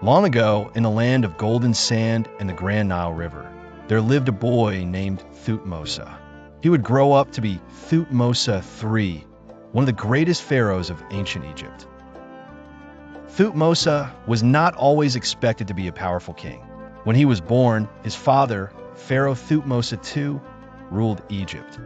Long ago, in the land of golden sand and the Grand Nile River, there lived a boy named Thutmose. He would grow up to be Thutmose III, one of the greatest pharaohs of ancient Egypt. Thutmose was not always expected to be a powerful king. When he was born, his father, Pharaoh Thutmose II, ruled Egypt.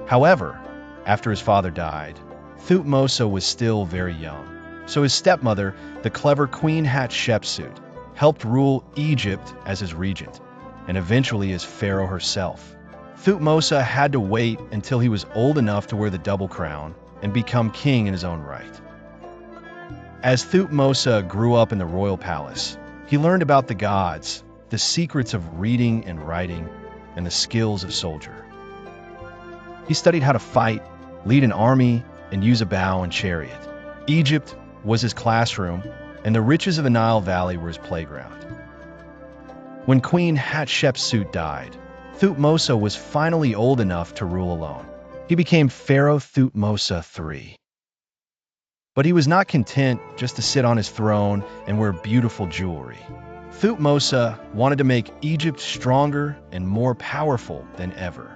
However, after his father died, Thutmose was still very young. So his stepmother, the clever Queen Hatshepsut, helped rule Egypt as his regent, and eventually as pharaoh herself. Thutmose had to wait until he was old enough to wear the double crown and become king in his own right. As Thutmose grew up in the royal palace, he learned about the gods, the secrets of reading and writing, and the skills of soldier. He studied how to fight, lead an army, and use a bow and chariot. Egypt was his classroom, and the riches of the Nile Valley were his playground. When Queen Hatshepsut died, Thutmose was finally old enough to rule alone. He became Pharaoh Thutmose III. But he was not content just to sit on his throne and wear beautiful jewelry. Thutmose wanted to make Egypt stronger and more powerful than ever.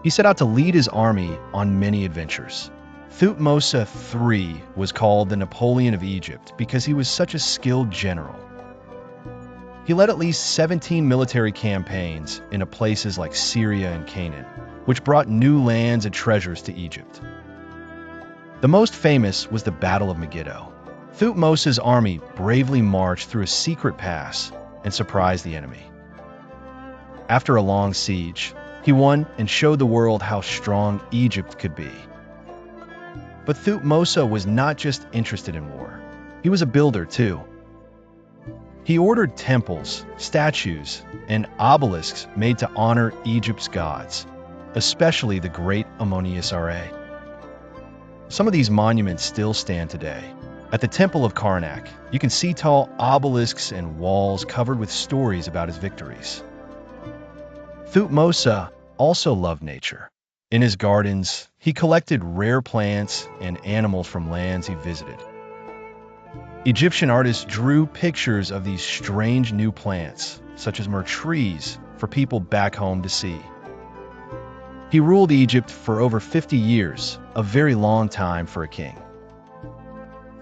He set out to lead his army on many adventures. Thutmose III was called the Napoleon of Egypt because he was such a skilled general. He led at least 17 military campaigns into places like Syria and Canaan, which brought new lands and treasures to Egypt. The most famous was the Battle of Megiddo. Thutmose's army bravely marched through a secret pass and surprised the enemy. After a long siege, he won and showed the world how strong Egypt could be. But Thutmose was not just interested in war. He was a builder too. He ordered temples, statues, and obelisks made to honor Egypt's gods, especially the great Ammonius Ra. Some of these monuments still stand today. At the Temple of Karnak, you can see tall obelisks and walls covered with stories about his victories. Thutmose also loved nature. In his gardens, he collected rare plants and animals from lands he visited. Egyptian artists drew pictures of these strange new plants, such as myrrh trees, for people back home to see. He ruled Egypt for over 50 years, a very long time for a king.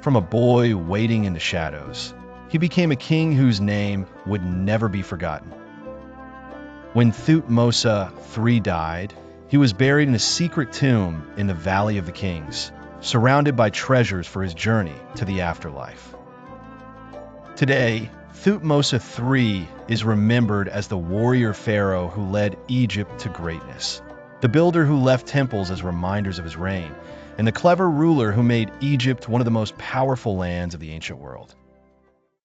From a boy waiting in the shadows, he became a king whose name would never be forgotten. When Thutmose III died, he was buried in a secret tomb in the Valley of the Kings, surrounded by treasures for his journey to the afterlife. Today, Thutmose III is remembered as the warrior pharaoh who led Egypt to greatness, the builder who left temples as reminders of his reign, and the clever ruler who made Egypt one of the most powerful lands of the ancient world.